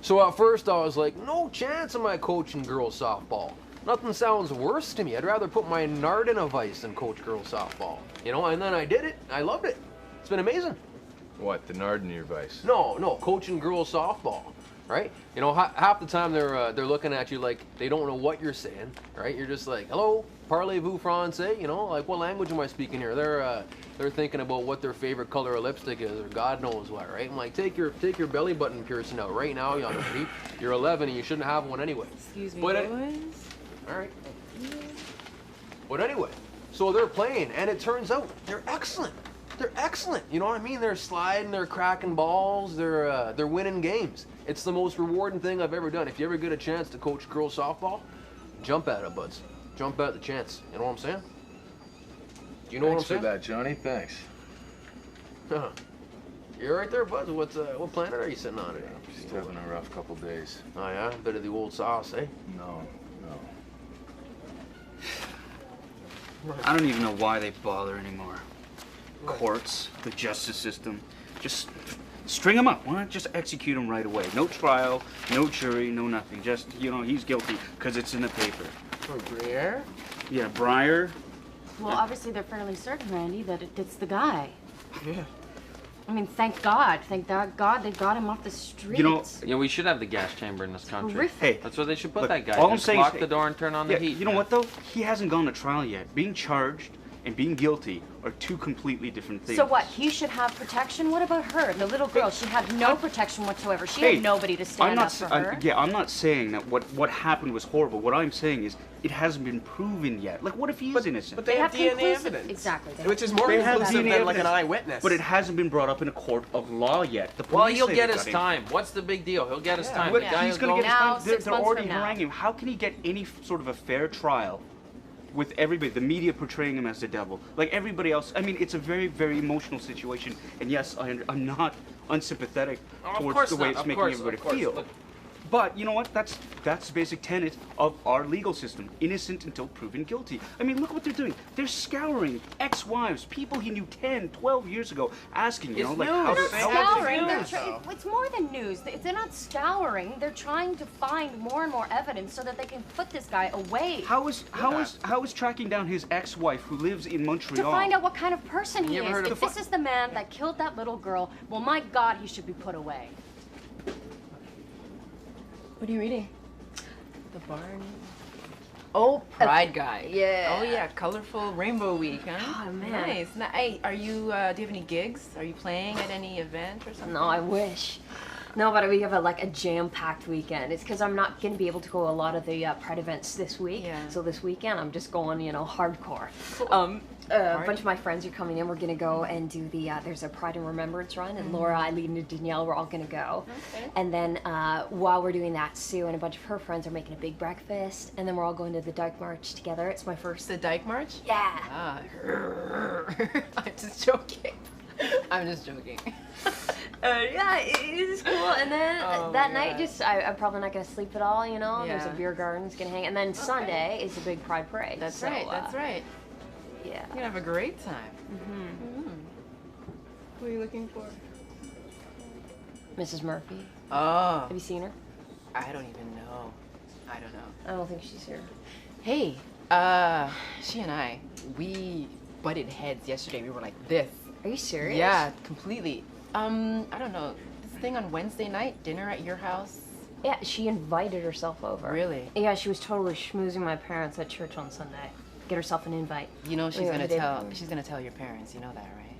So at first I was like, no chance am I coaching girls softball. Nothing sounds worse to me. I'd rather put my nard in a vice than coach girls softball. You know, and then I did it. I loved it. It's been amazing. What, the nard in your vice? No, coaching girls softball, right? You know, half the time they're looking at you like they don't know what you're saying, right? You're just like, hello, parlez-vous français? You know, like what language am I speaking here? They're thinking about what their favorite color of lipstick is, or God knows what, right? I'm like, take your belly button piercing out right now, young lady. You're 11 and you shouldn't have one anyway. Excuse me, But boys. all right. But anyway, so they're playing, and it turns out they're excellent. They're excellent. You know what I mean? They're sliding, they're cracking balls, they're winning games. It's the most rewarding thing I've ever done. If you ever get a chance to coach girls softball, jump at it, buds. Jump at the chance. You know what I'm saying? You know what I'm saying? Thanks for that, Johnny. Thanks. You're right there, buds. What planet are you sitting on today? Just having a rough couple days. Oh yeah, bit of the old sauce, eh? No. I don't even know why they bother anymore. Courts, the justice system, just string him up. Why not just execute him right away? No trial, no jury, no nothing. Just, you know, he's guilty because it's in the paper. For Breer? Yeah, Breyer. Well, obviously they're fairly certain, Randy, that it's the guy. Yeah. I mean, thank God they got him off the streets. You know, Yeah, we should have the gas chamber in this country. horrific. Hey, That's what they should put look, that guy. all I'm Just saying lock is- the door and turn on yeah, the heat. you know man. what though? He hasn't gone to trial yet. Being charged and being guilty are two completely different things. So what? He should have protection. What about her, the little girl? She had no protection whatsoever. She Hey, had nobody to stand up for her. I'm not saying that what happened was horrible. What I'm saying is it hasn't been proven yet. Like, what if he is innocent? But they have DNA conclusive evidence. Exactly. they Which have is more They have conclusive DNA than like an evidence. eyewitness. But it hasn't been brought up in a court of law yet. The Well, police he'll say get they his got him. time. What's the big deal? He'll get his time. But The guy he's will going to go- get his Now, time. They're 6 months already from now. haranguing him. How can he get any sort of a fair trial with everybody, the media portraying him as the devil? Like everybody else. I mean, it's a very, very emotional situation. And yes, I'm not unsympathetic Oh, of towards course the way not. it's Of making course, everybody of course. feel. Look. But you know what? That's the basic tenet of our legal system. Innocent until proven guilty. I mean, look what they're doing. They're scouring ex-wives, people he knew 10, 12 years ago, asking, you know, like, how They're to not scouring. It's more than news. They're not scouring. They're trying to find more and more evidence so that they can put this guy away. How is tracking down his ex-wife who lives in To Montreal? find out what kind of person he You ever is. heard of If this is the man that killed that little girl, well, my God, he should be put away. What are you reading? The Barn. Oh, Pride Guy. Yeah. Oh yeah, colorful Rainbow Week, huh? Oh, man. Nice. Now, hey, are you? Do you have any gigs? Are you playing at any event or something? No, I wish. No, but we have a jam-packed weekend. It's because I'm not going to be able to go to a lot of the Pride events this week. Yeah. So this weekend, I'm just going, hardcore. A bunch of my friends are coming in. We're going to go and do there's a Pride and Remembrance run, and Laura, Eileen, and Danielle, we're all going to go. Okay. And then while we're doing that, Sue and a bunch of her friends are making a big breakfast, and then we're all going to the Dyke March together. It's my first. The Dyke March? Yeah. Ah, I'm just joking. I'm just joking. Yeah, it is cool. And then Oh, that my night, God. I'm probably not going to sleep at all, There's a Yeah. beer garden that's going to hang. And then Sunday is the big Pride Parade. That's so, right. That's right. Yeah. You're gonna have a great time. Mm-hmm. Who are you looking for? Mrs. Murphy. Oh, Have you seen her? I don't even know. I don't know. I don't think she's here. Hey, she and I, we butted heads yesterday. We were like this. Are you serious? Yeah, completely. I don't know. This thing on Wednesday night, dinner at your house. Yeah, she invited herself over. Really? Yeah, she was totally schmoozing my parents at church on Sunday. Get herself an invite. You know she's Yeah, gonna they- tell. She's gonna tell your parents. You know that, right?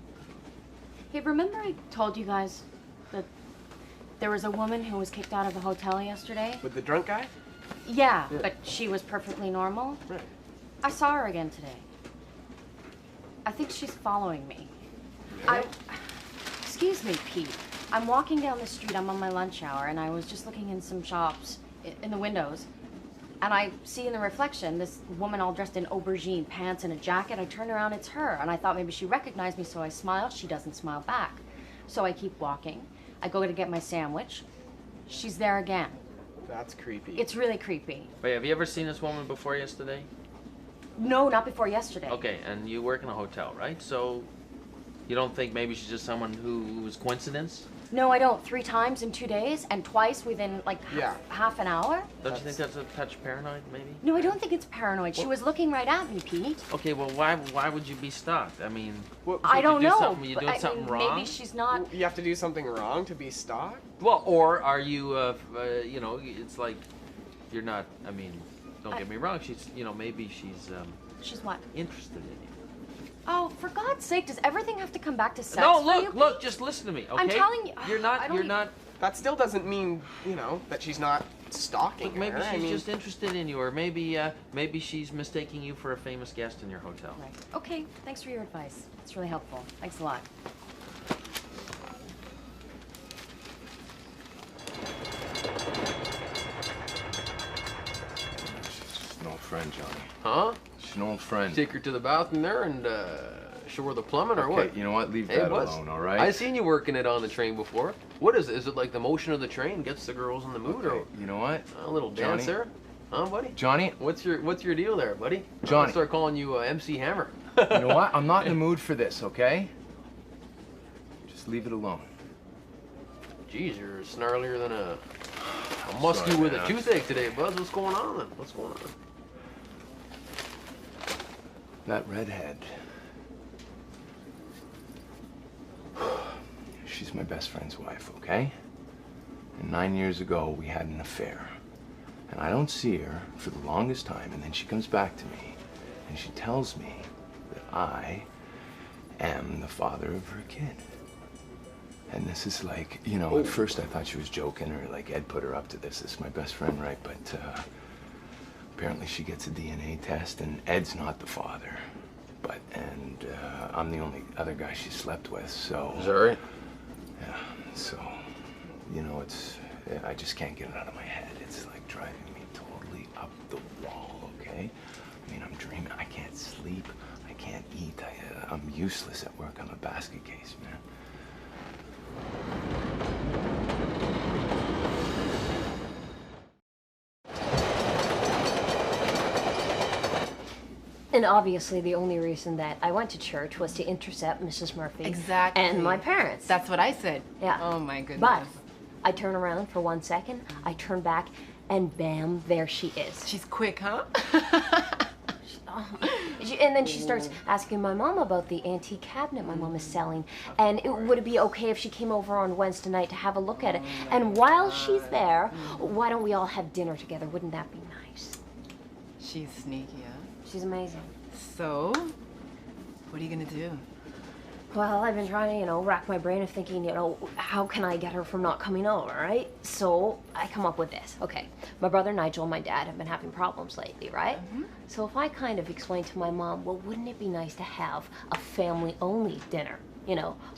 Hey, remember I told you guys that There was a woman who was kicked out of the hotel yesterday. With the drunk guy? Yeah, but she was perfectly normal. Right. I saw her again today. I think she's following me. Really? Excuse me, Pete. I'm walking down the street. I'm on my lunch hour, and I was just looking in some shops, in the windows, and I see in the reflection this woman all dressed in aubergine pants and a jacket. I turn around, it's her, and I thought maybe she recognized me, so I smile. She doesn't smile back. So I keep walking. I go to get my sandwich. She's there again. That's creepy. It's really creepy. Wait, have you ever seen this woman before yesterday? No, not before yesterday. Okay, and you work in a hotel, right? So you don't think maybe she's just someone who was coincidence? No, I don't. 3 times in 2 days, and twice within like half an hour. Don't you think that's a touch paranoid, maybe? No, I don't think it's paranoid. She was looking right at me, Pete. Okay, well, why would you be stalked? I mean, I don't know. You but, doing something wrong? Maybe she's not. You have to do something wrong to be stalked? Well, or are you, you know, it's like you're not. I mean, don't get me wrong. She's, you know, maybe she's She's what? interested in you. Oh, for God's sake, does everything have to come back to sex? No, for you, look, Pete? just listen to me, okay? I'm telling you. You're not. That still doesn't mean, you know, that she's not stalking Look, maybe her. she's I mean, just interested in you, or maybe she's mistaking you for a famous guest in your hotel. Right. Okay, thanks for your advice. It's really helpful. Thanks a lot. She's an old friend, Johnny. Huh? She's an old friend. Take her to the bathroom there and show her the plumbing or Okay, what? you know what? Leave Hey, that Buzz. alone, all right? I seen you working it on the train before. What is it? Is it like the motion of the train gets the girls in the mood, Okay, you know what? or a little Johnny? dance there? Huh, buddy? Johnny, What's your deal there, buddy? I'm Johnny. gonna start calling you MC Hammer. you know what? I'm not in the mood for this, okay? Just leave it alone. Jeez, you're snarlier than a muskie Sorry, with man. a toothache today, Buzz. What's going on then? What's going on? That redhead. She's my best friend's wife, okay? And 9 years ago, we had an affair. And I don't see her for the longest time, and then she comes back to me, and she tells me that I am the father of her kid. And this is like, you know, at first I thought she was joking, or like Ed put her up to this. This is my best friend, right? But apparently she gets a DNA test, and Ed's not the father. And I'm the only other guy she slept with, so... Is that right? Yeah, so, you know, I just can't get it out of my head. It's like driving me totally up the wall, okay? I mean, I'm dreaming. I can't sleep. I can't eat. I'm useless at work. I'm a basket case, man. And obviously, the only reason that I went to church was to intercept Mrs. Murphy Exactly. and my parents. That's what I said. Yeah. Oh my goodness. But I turn around for 1 second, I turn back, and bam, there she is. She's quick, huh? And then she starts asking my mom about the antique cabinet my mom is selling, and would it be okay if she came over on Wednesday night to have a look at it? And while she's there, why don't we all have dinner together? Wouldn't that be nice? She's sneaky, huh? She's amazing. So, what are you gonna do? Well, I've been trying to, rack my brain of thinking, how can I get her from not coming over, right? So I come up with this. Okay, my brother Nigel and my dad have been having problems lately, right? So if I kind of explain to my mom, well, wouldn't it be nice to have a family-only dinner,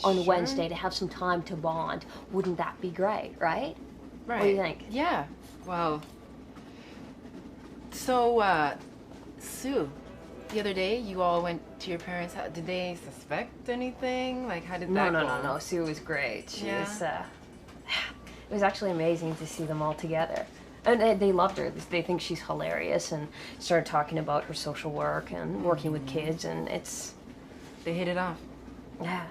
on Wednesday to have some time to bond? Wouldn't that be great, right? Right. What do you think? Yeah. Well. So, Sue, the other day you all went to your parents' house. Did they suspect anything? Like, how did that go? No. Sue was great. She Yeah. was, it was actually amazing to see them all together. And they loved her. They think she's hilarious, and started talking about her social work and working with kids, and it's... They hit it off. Yeah.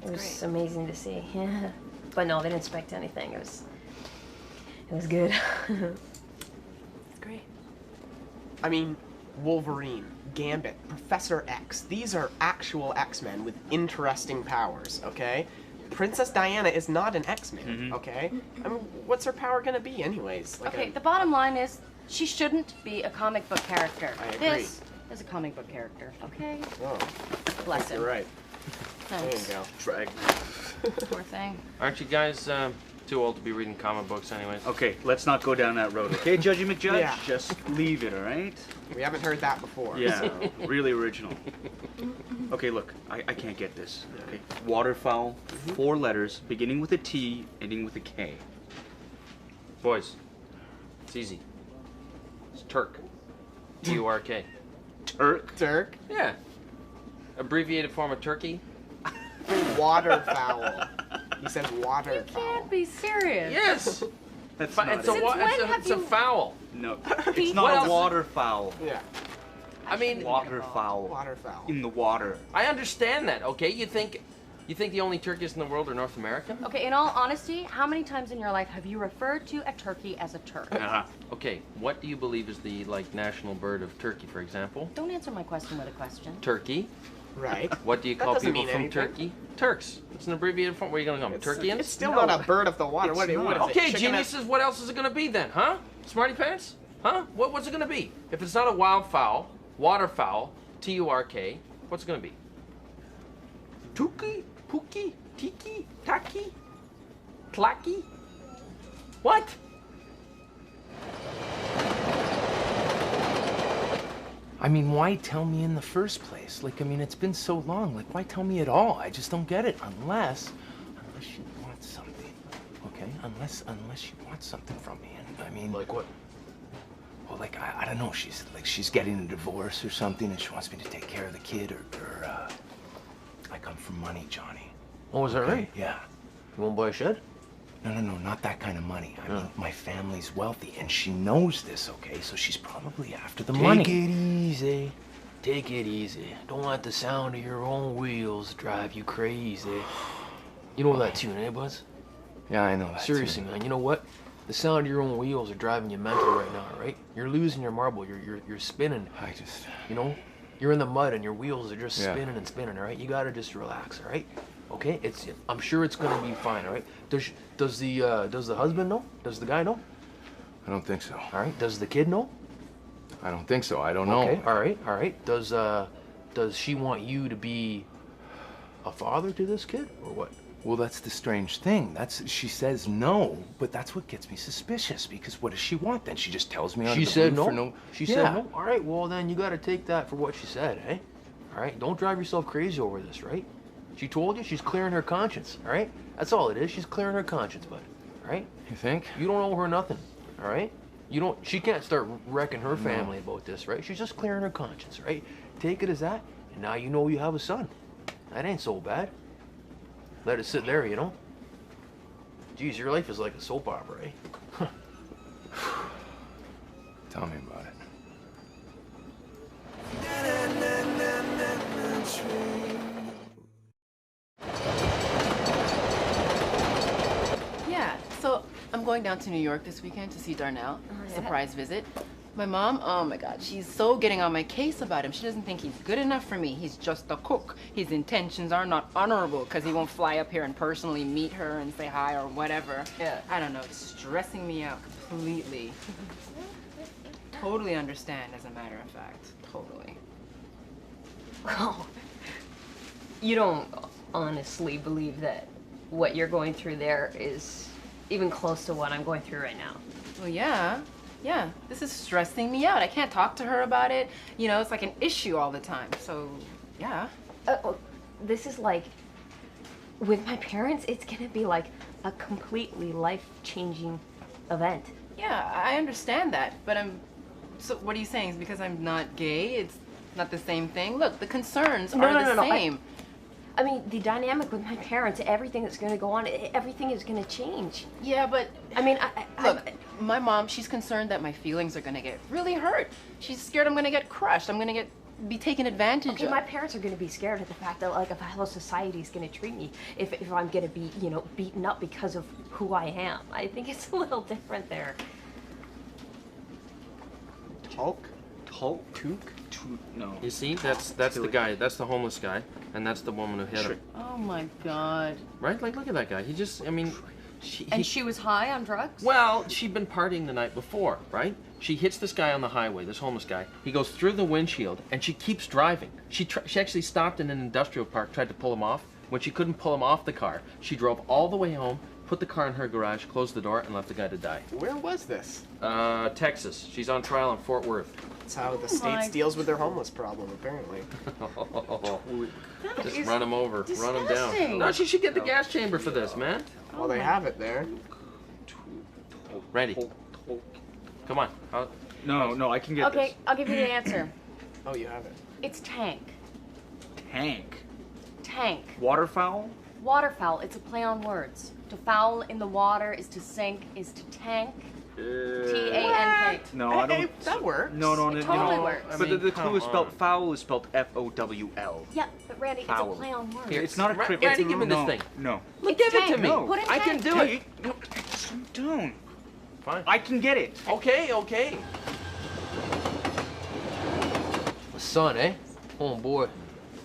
It was great. amazing to see, yeah. But no, they didn't expect anything. It was good. It's great. I mean, Wolverine, Gambit, Professor X. These are actual X-Men with interesting powers, okay? Princess Diana is not an X-Man, okay? I mean, what's her power gonna be anyways? Like Okay, the bottom line is she shouldn't be a comic book character. I agree. This is a comic book character, okay? Oh, Bless him. you're right. There you Thanks. go. Drag. Poor thing. Aren't you guys Too old to be reading comic books, anyways. Okay, let's not go down that road, okay, Judgy McJudge? Yeah. Just leave it, all right? We haven't heard that before. Yeah, really original. Okay, look, I can't get this. Okay, waterfowl, 4 letters, beginning with a T, ending with a K. Boys, it's easy. It's Turk. Turk. Turk? Turk. Yeah. Abbreviated form of turkey. Waterfowl. He says You waterfowl. can't be serious. Yes. That's Fi- not it's a, it. wa- Since when it's a, have it's a you- fowl. No, Pete, it's what not a else? waterfowl. Yeah. I mean, Waterfowl. Waterfowl. In the water. I understand that. Okay, you think the only turkeys in the world are North American? Okay, in all honesty, how many times in your life have you referred to a turkey as a Turk? Uh-huh. Okay, what do you believe is the national bird of Turkey, for example? Don't answer my question with a question. Turkey. Right. What do you That call doesn't people mean from anything. Turkey? Turks. It's an abbreviated form. What are you gonna call them? Turkians? It's still not a bird of the water. What is it? Okay, Chicken geniuses, what else is it gonna be then, huh? Smarty pants? Huh? What's it gonna be? If it's not a wildfowl, waterfowl, T-U-R-K, what's it gonna be? Tuki? Pookie? Tiki? Taki? Clacky? What? I mean, why tell me in the first place? Like, I mean, it's been so long. Like, why tell me at all? I just don't get it. Unless you want something, okay? Unless you want something from me. And I mean, Like what? well, like I don't know. She's getting a divorce or something, and she wants me to take care of the kid, or I come from money, Johnny. Oh, is that Okay? right? Yeah. You won't buy a shed? No, not that kind of money. I mean, my family's wealthy, and she knows this, okay? So she's probably after the money. Take it easy. Take it easy. Don't let the sound of your own wheels drive you crazy. You know that tune, eh, Buzz? Yeah, I know that. Seriously, too. man. You know what? The sound of your own wheels are driving you mental right now, right? You're losing your marble. You're spinning. I just. You know? You're in the mud and your wheels are just Yeah. spinning and spinning, all right? You gotta just relax, all right? Okay? I'm sure it's gonna be fine, all right? Does the husband know? Does the guy know? I don't think so. All right. Does the kid know? I don't think so. I don't know. Okay. All right. Does she want you to be a father to this kid or what? Well, that's the strange thing. She says no, but that's what gets me suspicious. Because what does she want then? She just tells me on She the said roof no. for no. She Yeah. said no. All right. Well, then you got to take that for what she said, eh? All right. Don't drive yourself crazy over this, right? She told you she's clearing her conscience. All right. That's all it is. She's clearing her conscience, bud. All right. You think? You don't owe her nothing. All right. You don't. She can't start wrecking her family about this, right? She's just clearing her conscience, right? Take it as that, and now you know you have a son. That ain't so bad. Let it sit there, you know. Geez, your life is like a soap opera, eh? Tell me about it. Yeah, so I'm going down to New York this weekend to see Darnell. yeah? Surprise visit. My mom, oh my God, she's so getting on my case about him. She doesn't think he's good enough for me. He's just a cook. His intentions are not honorable because he won't fly up here and personally meet her and say hi or whatever. Yeah. I don't know, it's stressing me out completely. Totally understand, as a matter of fact. Totally. Oh, you don't honestly believe that what you're going through there is even close to what I'm going through right now. Well, yeah. Yeah, this is stressing me out. I can't talk to her about it. You know, it's like an issue all the time. So, yeah. This is like, with my parents, it's gonna be like a completely life-changing event. Yeah, I understand that, but so what are you saying? Is because I'm not gay, it's not the same thing? Look, the concerns are the same. I mean, the dynamic with my parents, everything that's gonna go on, everything is gonna change. Yeah, but I mean, look, my mom, she's concerned that my feelings are gonna get really hurt. She's scared I'm gonna get crushed. I'm gonna be taken advantage okay, of. my parents are gonna be scared of the fact that, like, of how society is gonna treat me if I'm gonna be, you know, beaten up because of who I am. I think it's a little different there. Tulk? Tulk? No. You see, that's the guy. That's the homeless guy, and that's the woman who hit him. Oh my God. Right? Like, look at that guy. He just, I mean, She was high on drugs? Well, she'd been partying the night before, right? She hits this guy on the highway, this homeless guy. He goes through the windshield, and she keeps driving. She actually stopped in an industrial park, tried to pull him off. When she couldn't pull him off the car, she drove all the way home, put the car in her garage, closed the door, and left the guy to die. Where was this? Texas. She's on trial in Fort Worth. That's how the States deals with their homeless problem, apparently. Just run him over. Run him down. disgusting. No, she should get the gas chamber for this, man. Well, they have it there. Randy, come on. No, I can get Okay, I'll give you the answer. Oh, you have it. It's tank. this. Tank. Tank. Waterfowl? Waterfowl. It's a play on words. To foul in the water is to sink, is to tank. T-A-N-K. No, I Hey, don't. that works. No, It totally works. I But mean, the clue is come spelled on. foul is spelled F-O-W-L. Yeah, but Randy, it's Foul. a play on words. Here, It's not a crypt. Randy, it's give me no, this thing. No. Look, It's give it to tank. me. No. Put in I can tank. do it. No, don't. Fine. I can get it. Okay. A son, eh? Oh boy.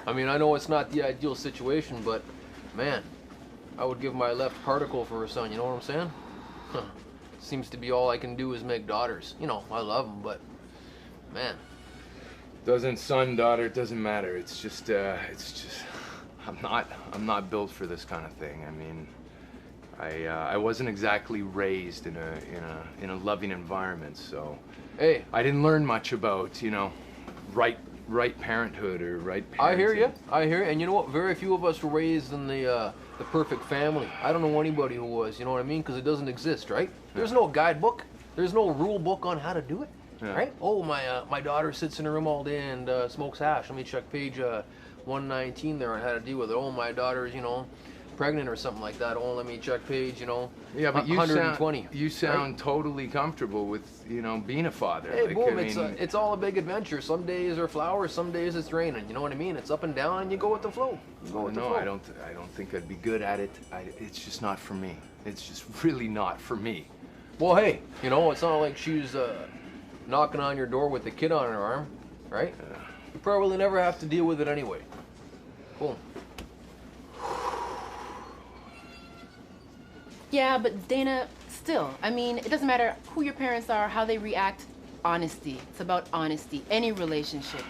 I mean, I know it's not the ideal situation, but man, I would give my left particle for a son. You know what I'm saying? Huh. Seems to be all I can do is make daughters. You know, I love them, but man. Doesn't son, daughter, it doesn't matter. It's just I'm not built for this kind of thing. I mean, I wasn't exactly raised in a loving environment, so Hey, I didn't learn much about, right parenthood or right parenting. I hear you. And you know what? Very few of us were raised in the perfect family. I don't know anybody who was. You know what I mean? Because it doesn't exist, right? There's no guidebook. There's no rule book on how to do it, Yeah. right? Oh, my daughter sits in her room all day and smokes hash. Let me check page 119 there on how to deal with it. Oh, my daughter's pregnant or something like that. Oh, let me check page Yeah, but 120. you sound totally comfortable with being a father. Hey, Like, boom! I mean, It's all a big adventure. Some days are flowers, some days it's raining. You know what I mean? It's up and down, and you go with the flow. You go with the no, flow. I don't think I'd be good at it. It's just not for me. It's just really not for me. Well, hey, it's not like she's knocking on your door with a kid on her arm, right? You probably never have to deal with it anyway. Boom. Yeah, but Dana, still, I mean, it doesn't matter who your parents are, how they react. Honesty. It's about honesty. Any relationship,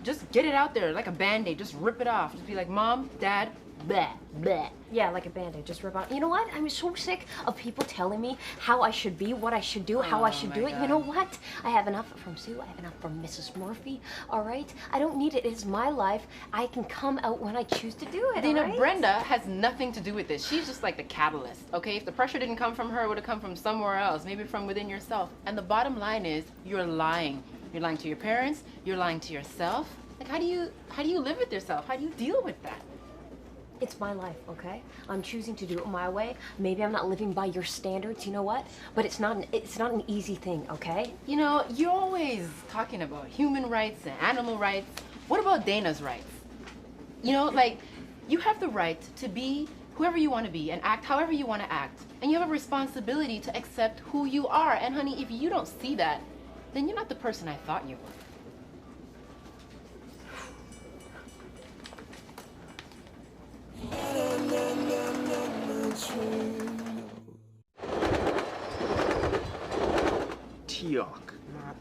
just get it out there like a Band-Aid. Just rip it off. Just be like, Mom, Dad, bleh, bleh. Yeah, like a Band-Aid, just rip out. You know what? I'm so sick of people telling me how I should be, what I should do, how I should do it. You know what? I have enough from Sue. I have enough from Mrs. Murphy. All right? I don't need it. It's my life. I can come out when I choose to do it. Dana, all right? Brenda has nothing to do with this. She's just like the catalyst, okay? If the pressure didn't come from her, it would have come from somewhere else, maybe from within yourself. And the bottom line is, you're lying. You're lying to your parents. You're lying to yourself. Like, how do you live with yourself? How do you deal with that? It's my life, okay? I'm choosing to do it my way. Maybe I'm not living by your standards, you know what? But it's not an easy thing, okay? You're always talking about human rights and animal rights. What about Dana's rights? You have the right to be whoever you want to be and act however you want to act. And you have a responsibility to accept who you are. And honey, if you don't see that, then you're not the person I thought you were. Tiok. Not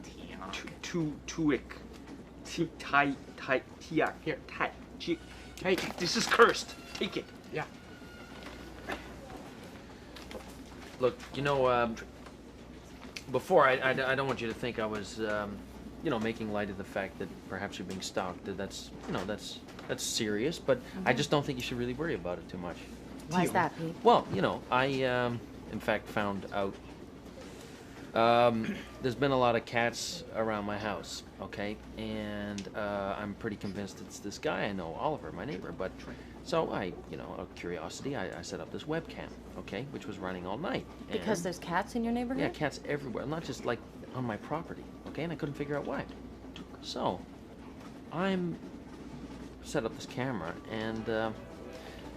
Tiok. Tuik. Tiak. Here. Take. This is cursed. Take it. Yeah. Look, before I don't want you to think I was, making light of the fact that perhaps you're being stalked. That's serious, but I just don't think you should really worry about it too much. Why is that, Pete? Well, I in fact found out there's been a lot of cats around my house, okay? And I'm pretty convinced it's this guy I know, Oliver, my neighbor. But so out of curiosity, I set up this webcam, okay, which was running all night. Because And- there's cats in your neighborhood? yeah, cats everywhere, not just like on my property, okay? And I couldn't figure out why. So I'm set up this camera, and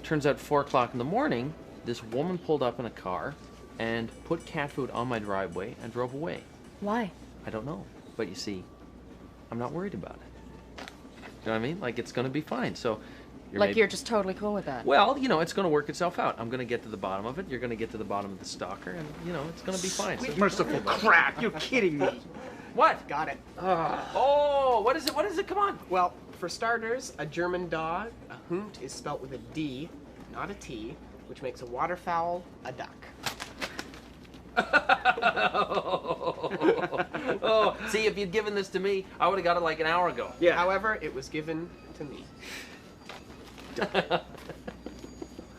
turns out 4 o'clock in the morning, this woman pulled up in a car and put cat food on my driveway and drove away. Why? I don't know, but you see, I'm not worried about it. You know what I mean? Like, it's gonna be fine. So, You're just totally cool with that? well, it's gonna work itself out. I'm gonna get to the bottom of it. You're gonna get to the bottom of the stalker, and it's gonna be fine. So Sweet don't merciful worry about it. crap. You're kidding me. What? Got it. Oh, what is it? What is it? Come on. Well, for starters, a German dog, a Hund, is spelt with a D, not a T. which makes a waterfowl a duck. Oh, see, if you'd given this to me, I would have got it like an hour ago. Yeah. However, it was given to me.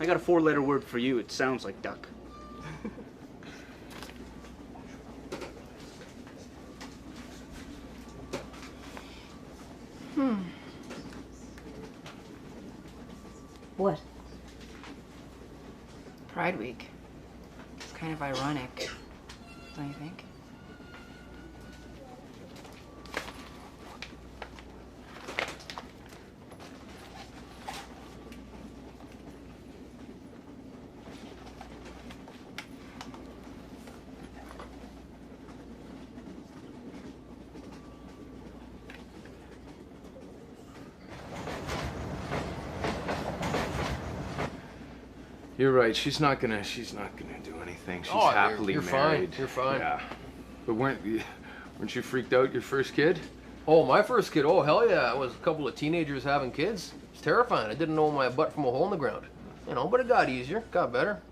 I got a 4-letter word for you. It sounds like duck. What? Pride Week. It's kind of ironic, don't you think? You're right. She's not gonna do anything. She's Oh, happily you're fine. married. You're fine. Yeah. But weren't you freaked out your first kid? Oh, my first kid. Oh, hell yeah. It was a couple of teenagers having kids. It's terrifying. I didn't know my butt from a hole in the ground. You know, but it got easier, got better.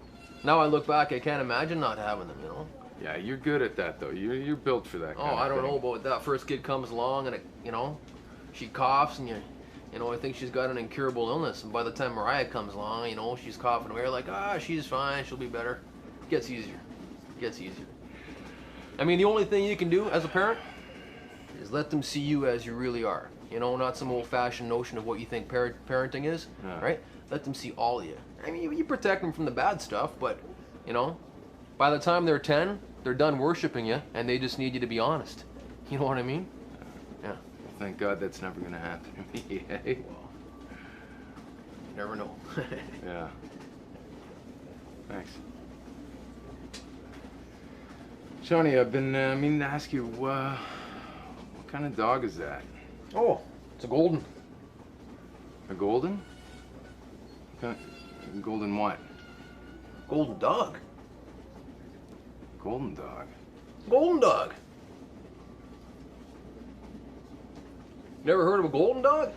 Now I look back, I can't imagine not having them, you know. Yeah, you're good at that though. You're built for that. Oh, kind of I don't thing. know about that first kid comes along and, you know, she coughs and you know, I think she's got an incurable illness. And by the time Mariah comes along, you know, she's coughing away like, she's fine, she'll be better. Gets easier. Gets easier. I mean, the only thing you can do as a parent is let them see you as you really are. You know, not some old-fashioned notion of what you think parenting is, Yeah. right? Let them see all of you. I mean, you protect them from the bad stuff, but, you know, by the time they're 10, they're done worshiping you, and they just need you to be honest. You know what I mean? Yeah. Thank God that's never gonna happen to me. Eh? You never know. Yeah. Thanks. Shawnee, I've been meaning to ask you, what kind of dog is that? Oh, it's a golden. A golden? Golden what? Golden dog. Golden dog. Golden dog. Never heard of a golden dog?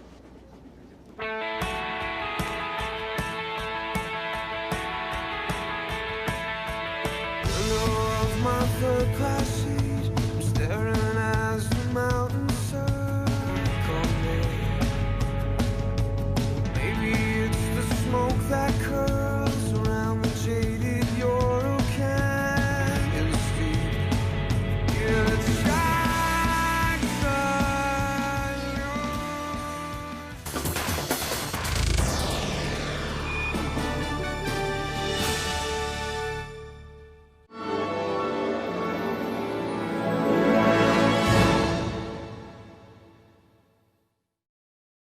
Of my third class